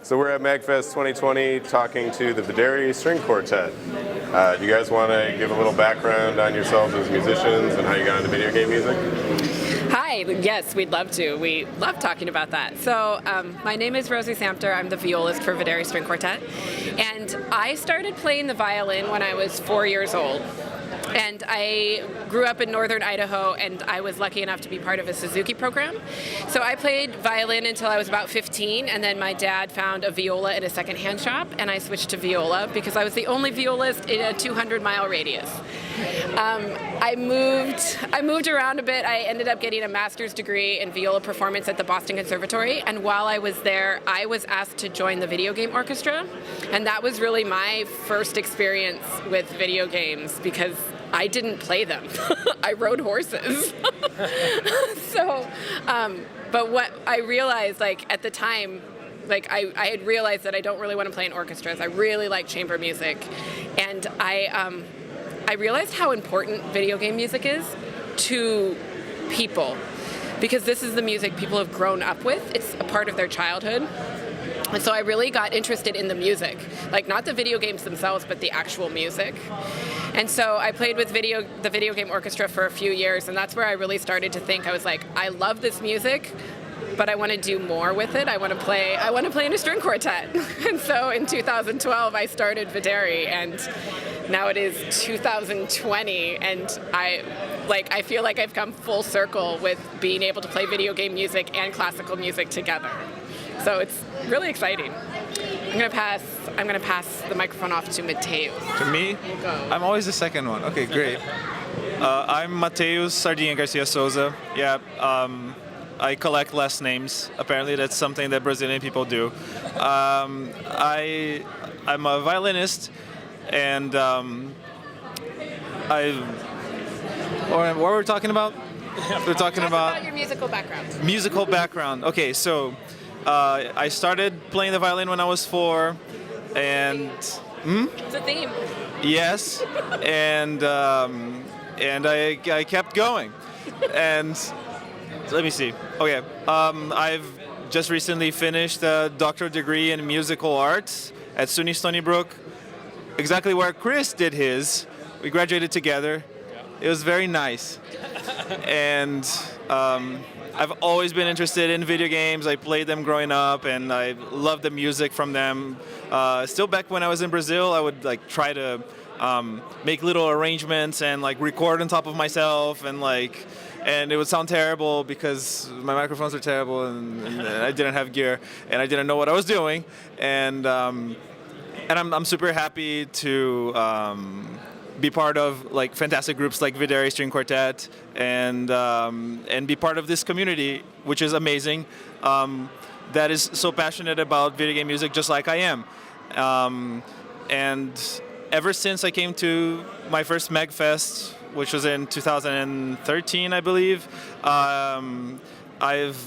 So we're at MAGFest 2020 talking to the Videri String Quartet. Do you guys want to give a little background on yourselves as musicians and how you got into video game music? Hi, yes, we'd love to. We love talking about that. So my name is Rosie Sanders. I'm the violist for Videri String Quartet. And I started playing the violin when I was 4 years old. And I grew up in northern Idaho, and I was lucky enough to be part of a Suzuki program. So I played violin until I was about 15, and then my dad found a viola in a secondhand shop, and I switched to viola because I was the only violist in a 200-mile radius. I moved around a bit. I ended up getting a master's degree in viola performance at the Boston Conservatory, and while I was there, I was asked to join the video game orchestra, and that was really my first experience with video games because I didn't play them. I rode horses. But what I realized, at the time, I had realized that I don't really want to play in orchestras. I really like chamber music, and I realized how important video game music is to people, because this is the music people have grown up with. It's a part of their childhood. And so I really got interested in the music, not the video games themselves, but the actual music. And so I played with the video game orchestra for a few years, and that's where I really started to think. I was like, I love this music, but I want to do more with it. I want to play in a string quartet. And so in 2012, I started Videri, and now it is 2020, and I feel like I've come full circle with being able to play video game music and classical music together. So it's really exciting. I'm gonna pass the microphone off to Mateus. To me? Go. I'm always the second one. Okay, great. I'm Mateus Sardine Garcia Souza. Yeah, I collect last names. Apparently that's something that Brazilian people do. I'm a violinist, and what were we talking about? We're talking about your musical background. Musical background. Okay, so I started playing the violin when I was 4, and It's a theme. yes, and I kept going, and let me see. Okay, I've just recently finished a doctorate degree in musical arts at SUNY Stony Brook, exactly where Chris did his. We graduated together. It was very nice, and I've always been interested in video games. I played them growing up, and I loved the music from them. Still back when I was in Brazil, I would try to make little arrangements and record on top of myself, and it would sound terrible because my microphones are terrible, and I didn't have gear, and I didn't know what I was doing, and I'm super happy to be part of fantastic groups like Videri String Quartet, and be part of this community, which is amazing, that is so passionate about video game music just like I am. And ever since I came to my first MAGFest, which was in 2013, I believe, I've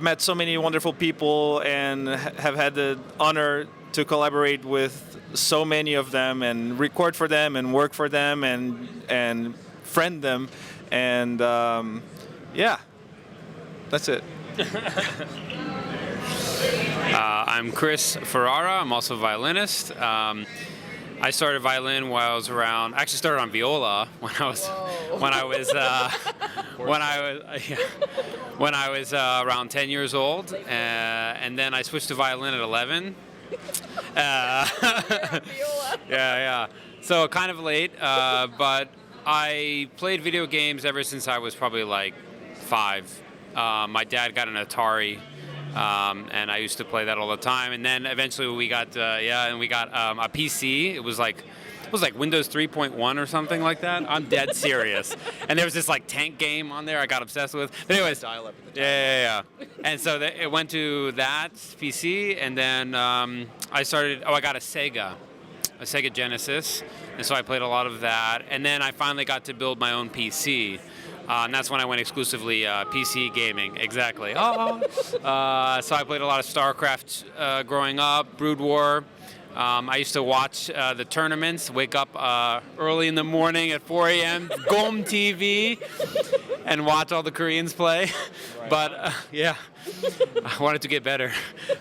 met so many wonderful people and have had the honor to collaborate with so many of them and record for them and work for them and friend them, and yeah, that's it. I'm Chris Ferrara. I'm also a violinist. I started violin while I was around. I actually started on viola when I was around 10 years old, and then I switched to violin at 11. Yeah. So kind of late, but I played video games ever since I was probably 5. My dad got an Atari, and I used to play that all the time. And then eventually we got a PC. It was like Windows 3.1 or something like that. I'm dead serious. And there was this tank game on there I got obsessed with. But anyways, dial-up at the time. Yeah. And so it went to that PC, and then I got a Sega Genesis, and so I played a lot of that. And then I finally got to build my own PC. And that's when I went exclusively PC gaming. Exactly. So I played a lot of StarCraft growing up, Brood War. I used to watch the tournaments, wake up early in the morning at 4 a.m., GOM TV, and watch all the Koreans play. Right. But, yeah, I wanted to get better.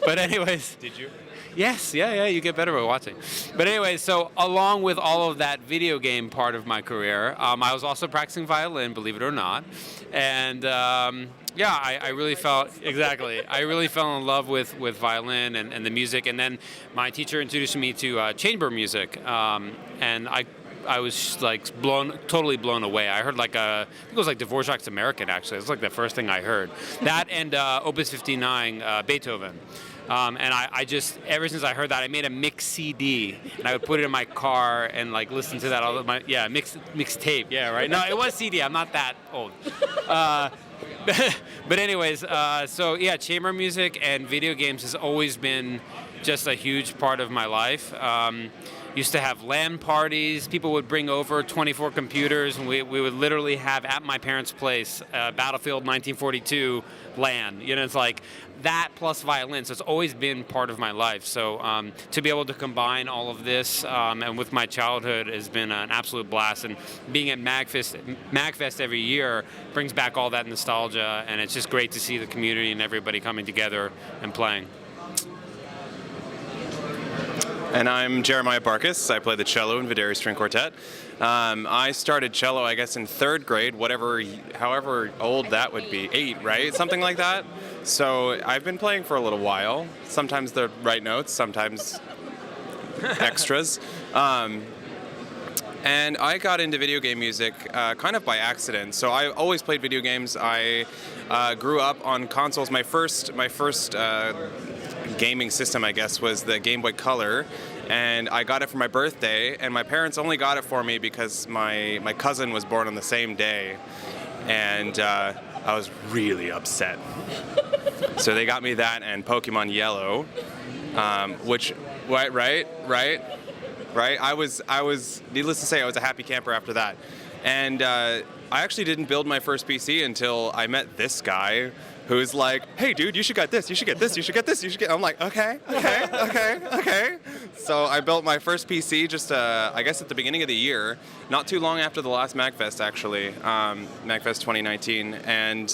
But anyways. Did you? Yes, yeah, you get better by watching. But anyway, so along with all of that video game part of my career, I was also practicing violin, believe it or not. And I really felt, I really fell in love with violin and the music. And then my teacher introduced me to chamber music. And I was like totally blown away. I heard I think it was like Dvorak's American, actually. It was like the first thing I heard. That and Opus 59, Beethoven. And I just, ever since I heard that, I made a mix CD, and I would put it in my car and like listen to that all mix tape. Yeah, right. No, it was CD. I'm not that old. But anyways, so yeah, chamber music and video games has always been just a huge part of my life. Used to have LAN parties. People would bring over 24 computers, and we would literally have at my parents' place Battlefield 1942 LAN. You know, it's like that plus violin. So it's always been part of my life. So to be able to combine all of this and with my childhood has been an absolute blast. And being at MAGFest every year brings back all that nostalgia, and it's just great to see the community and everybody coming together and playing. And I'm Jeremiah Barkas. I play the cello in Videri String Quartet. I started cello, I guess, in 3rd grade, however old that would be, 8, right? Something like that. So I've been playing for a little while. Sometimes the right notes, sometimes extras. And I got into video game music kind of by accident. So I always played video games. I grew up on consoles. My first gaming system, I guess, was the Game Boy Color, and I got it for my birthday, and my parents only got it for me because my cousin was born on the same day, and I was really upset. So they got me that and Pokemon Yellow, which, right? I was, needless to say, I was a happy camper after that. And I actually didn't build my first PC until I met this guy who's like, hey dude, you should get this, you should get this, you should get this, you should get. I'm like, okay. So I built my first PC just, I guess at the beginning of the year, not too long after the last MAGFest actually, MAGFest 2019. And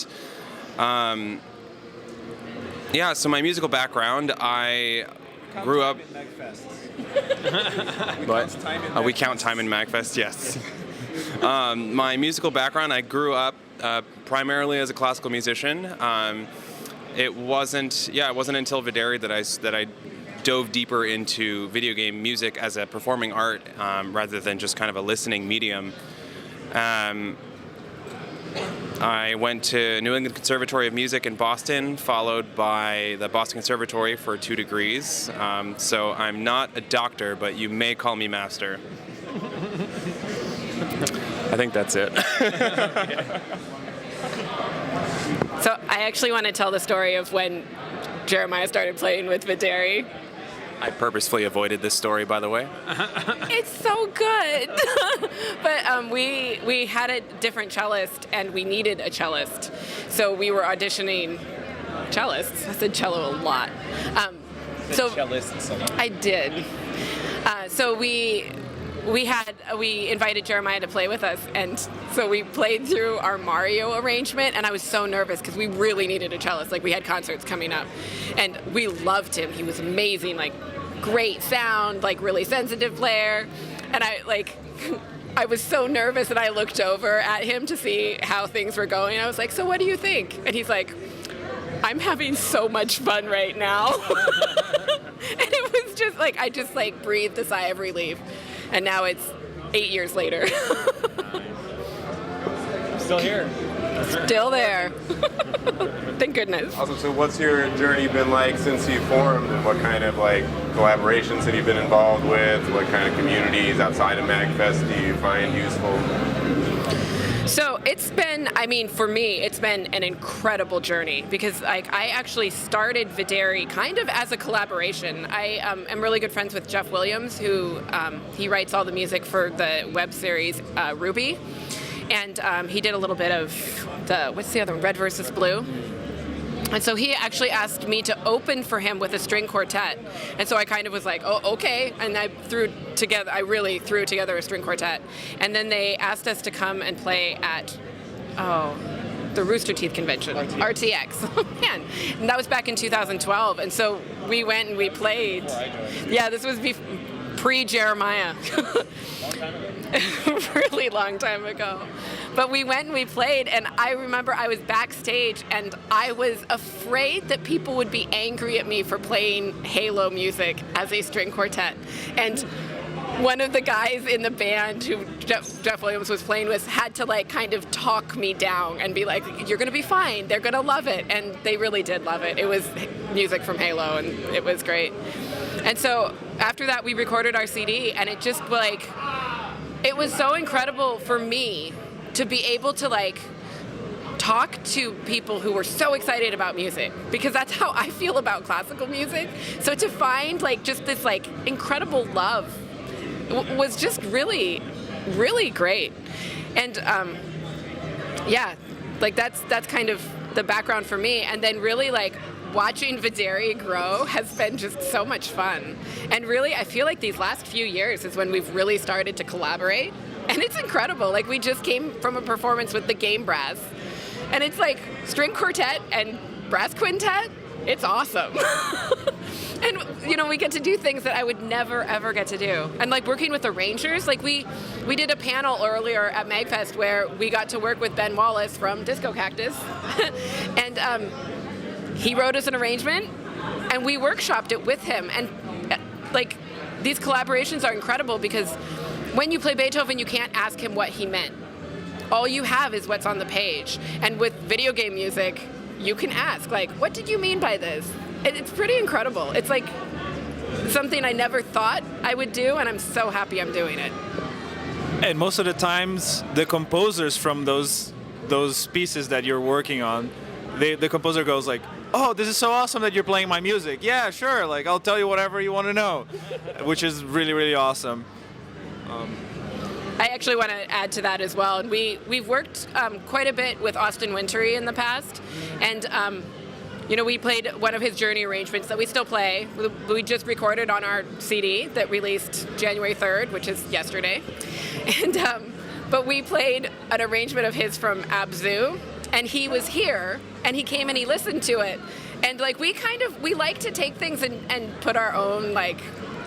so my musical background, I grew up. But we count time in MAGFest, yes. My musical background, I grew up primarily as a classical musician. It wasn't until Videri that I dove deeper into video game music as a performing art rather than just kind of a listening medium. I went to New England Conservatory of Music in Boston, followed by the Boston Conservatory for 2 degrees. So I'm not a doctor, but you may call me master. I think that's it. So I actually want to tell the story of when Jeremiah started playing with Videri. I purposefully avoided this story, by the way. It's so good. But we had a different cellist, and we needed a cellist. So we were auditioning cellists. I said cello a lot. Cellists a lot. I did. So we invited Jeremiah to play with us, and so we played through our Mario arrangement, and I was so nervous because we really needed a cellist. Like, we had concerts coming up, and we loved him. He was amazing, like, great sound, like, really sensitive player, and I was so nervous, and I looked over at him to see how things were going. I was like, so what do you think? And he's like, I'm having so much fun right now. And it was just like, I just like breathed a sigh of relief. And now it's 8 years later. Still here. Still there. Thank goodness. Awesome. So what's your journey been like since you formed, and what kind of like collaborations have you been involved with? What kind of communities outside of MAGFest do you find useful? So it's been, for me, it's been an incredible journey because I actually started Videri kind of as a collaboration. I am really good friends with Jeff Williams, who he writes all the music for the web series Ruby. And he did a little bit of what's the other one, Red versus Blue. And so he actually asked me to open for him with a string quartet. And so I kind of was like, oh, okay. And I really threw together a string quartet. And then they asked us to come and play at, the Rooster Teeth convention, RTX. Oh, man, and that was back in 2012, and so we went and we played. Yeah, this was pre-Jeremiah. Really long time ago. But we went and we played, and I remember I was backstage, and I was afraid that people would be angry at me for playing Halo music as a string quartet. And one of the guys in the band who Jeff Williams was playing with had to like kind of talk me down and be like, you're going to be fine. They're going to love it. And they really did love it. It was music from Halo, and it was great. And so after that, we recorded our CD, and it just like, it was so incredible for me to be able to like talk to people who were so excited about music, because that's how I feel about classical music. So to find like just this like incredible love was just really, really great. And yeah, like that's kind of the background for me. And then really like watching Videri grow has been just so much fun. And really, I feel like these last few years is when we've really started to collaborate. And it's incredible. Like, we just came from a performance with the Game Brass. And it's like string quartet and brass quintet. It's awesome. And, you know, we get to do things that I would never, ever get to do. And, like, working with arrangers, like, we did a panel earlier at MAGFest where we got to work with Ben Wallace from Disco Cactus. And he wrote us an arrangement, and we workshopped it with him. And, like, these collaborations are incredible because when you play Beethoven, you can't ask him what he meant. All you have is what's on the page. And with video game music, you can ask, like, what did you mean by this? It's pretty incredible. It's like something I never thought I would do, and I'm so happy I'm doing it. And most of the times, the composers from those pieces that you're working on, the composer goes like, oh, this is so awesome that you're playing my music. Yeah, sure, like, I'll tell you whatever you want to know, which is really, really awesome. I actually want to add to that as well. And we've worked quite a bit with Austin Wintory in the past. And, you know, we played one of his Journey arrangements that we still play. We just recorded on our CD that released January 3rd, which is yesterday. And but we played an arrangement of his from Abzu. And he was here, and he came and he listened to it. And, like, we like to take things and put our own, like,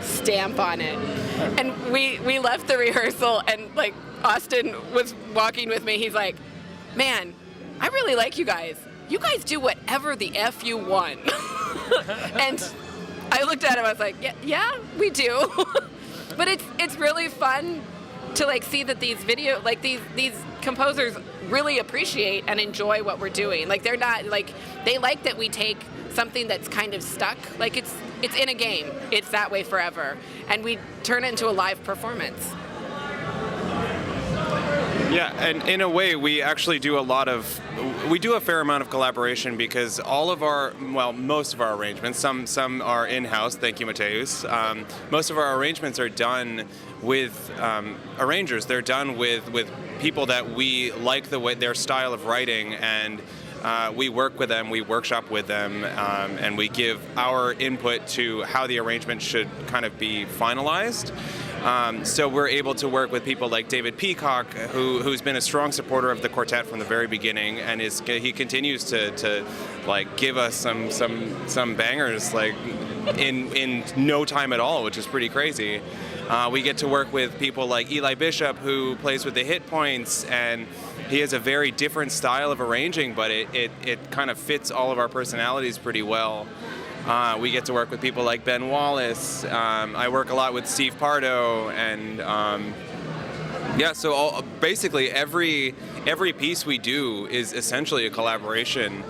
stamp on it. And we left the rehearsal, and like Austin was walking with me. He's like, man, I really like you guys. You guys do whatever the F you want. And I looked at him, I was like, yeah, we do. But it's really fun to like see that these these composers really appreciate and enjoy what we're doing. Like, they're not like, they like that we take something that's kind of stuck. Like, it's in a game. It's that way forever. And we turn it into a live performance. Yeah, and in a way, we actually do a fair amount of collaboration because most of our arrangements, some are in-house, thank you, Mateus. Most of our arrangements are done with arrangers. They're done with people that we like their style of writing, and we work with them, we workshop with them, and we give our input to how the arrangement should kind of be finalized. So we're able to work with people like David Peacock, who's been a strong supporter of the quartet from the very beginning, and he continues to like give us some bangers like in no time at all, which is pretty crazy. We get to work with people like Eli Bishop, who plays with the hit points, and he has a very different style of arranging, but it kind of fits all of our personalities pretty well. We get to work with people like Ben Wallace. I work a lot with Steve Pardo, and so basically every piece we do is essentially a collaboration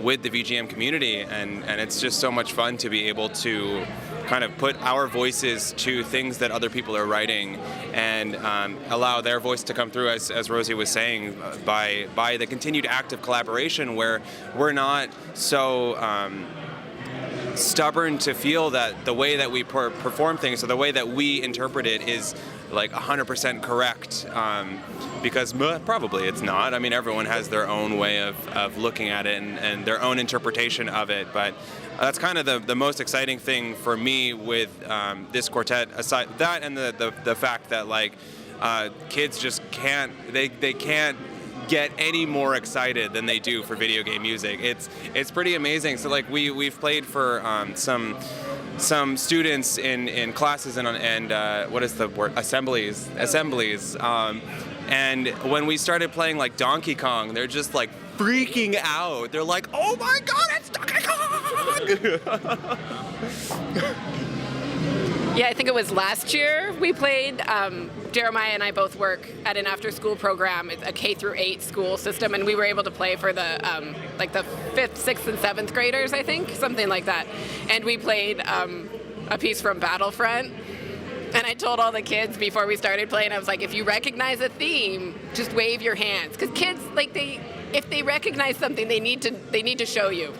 with the VGM community, and it's just so much fun to be able to kind of put our voices to things that other people are writing and allow their voice to come through, as Rosie was saying, by the continued act of collaboration, where we're not so stubborn to feel that the way that we perform things or the way that we interpret it is like 100% correct, because probably it's not. I mean, everyone has their own way of looking at it and their own interpretation of it, but that's kind of the most exciting thing for me with this quartet, aside that and the fact that like kids just can't get any more excited than they do for video game music. It's pretty amazing. So like we've played for some students in classes and what is the word, assemblies. And when we started playing like Donkey Kong, they're just like freaking out. They're like, oh my god, it's Donkey Kong! Yeah, I think it was last year we played. Jeremiah and I both work at an after-school program, it's a K through 8 school system, and we were able to play for the like the 5th, 6th, and 7th graders, I think, something like that. And we played a piece from Battlefront. And I told all the kids before we started playing, I was like, if you recognize a theme, just wave your hands, because kids, like, if they recognize something, they need to show you.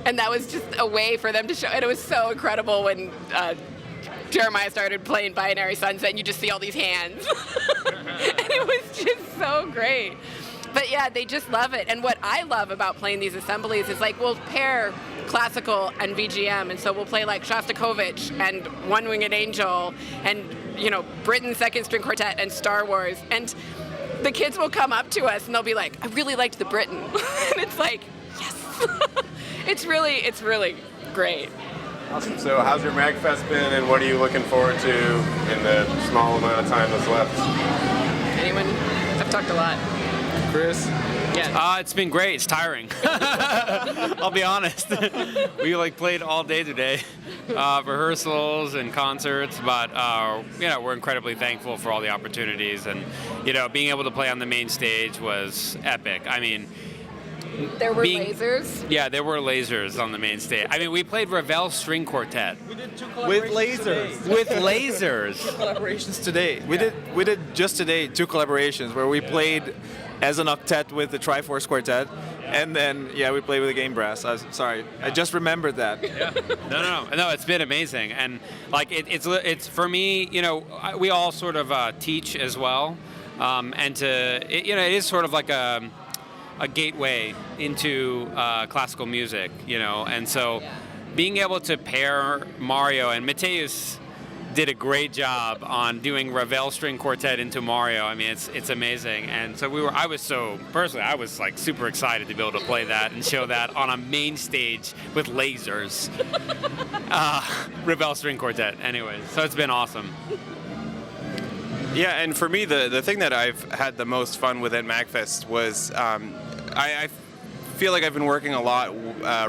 And that was just a way for them to show. And it was so incredible when Jeremiah started playing Binary Sunset, and you just see all these hands. And it was just so great. But yeah, they just love it. And what I love about playing these assemblies is like we'll pair classical and VGM, and so we'll play like Shostakovich and One Winged Angel and, you know, Britain's Second String Quartet and Star Wars. And the kids will come up to us and they'll be like, I really liked the Britain. And it's like, yes. It's really great. Awesome. So how's your MAGFest been, and what are you looking forward to in the small amount of time that's left? Anyone? I've talked a lot. Chris? Yeah. It's been great. It's tiring. I'll be honest. We like played all day today, rehearsals and concerts. But you know, we're incredibly thankful for all the opportunities, and you know, being able to play on the main stage was epic. I mean, there were lasers. Yeah, there were lasers on the main stage. I mean, we played Videri String Quartet. We did 2 collaborations with lasers. Today. With lasers. 2 collaborations today. We did just today 2 collaborations where we played as an octet with the Triforce Quartet, and then we played with the game brass. Sorry, I just remembered that. Yeah. No, it's been amazing, and like it's for me, you know, we all sort of teach as well, and you know, it is sort of like a gateway into classical music, you know, and so being able to pair Mario and Mateus did a great job on doing Videri String Quartet into Mario. I mean, it's amazing. And so I was like super excited to be able to play that and show that on a main stage with lasers. Videri String Quartet. Anyways, so it's been awesome. Yeah, and for me, the thing that I've had the most fun with at MAGFest was I feel like I've been working a lot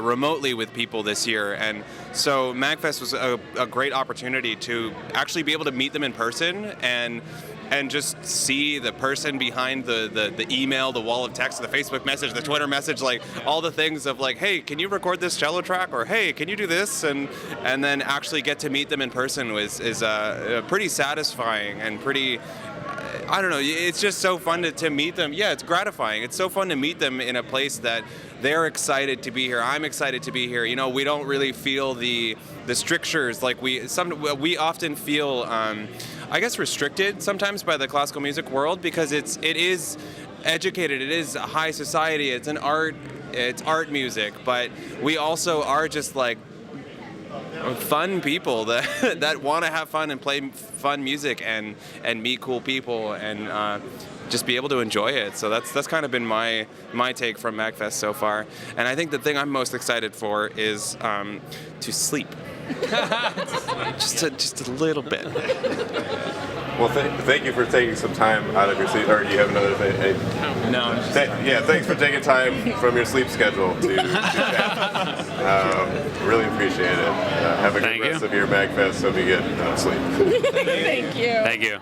remotely with people this year, and so MAGFest was a great opportunity to actually be able to meet them in person and just see the person behind the email, the wall of text, the Facebook message, the Twitter message, like all the things of like, hey, can you record this cello track, or hey, can you do this, and then actually get to meet them in person is pretty satisfying and pretty. I don't know, it's just so fun to meet them. Yeah, it's gratifying. It's so fun to meet them in a place that they're excited to be here. I'm excited to be here. You know, we don't really feel the strictures like we often feel, I guess, restricted sometimes by the classical music world, because it is educated, it is a high society, it's art music, but we also are just like fun people that want to have fun and play fun music and meet cool people and just be able to enjoy it. So that's kind of been my take from MAGFest so far. And I think the thing I'm most excited for is to sleep. just a little bit. Well, thank you for taking some time out of your sleep. Or do you have another thing? No. Thanks for taking time from your sleep schedule to chat. Really appreciate it. Have a good rest of your MAGFest so we get sleep. Thank you. Thank you.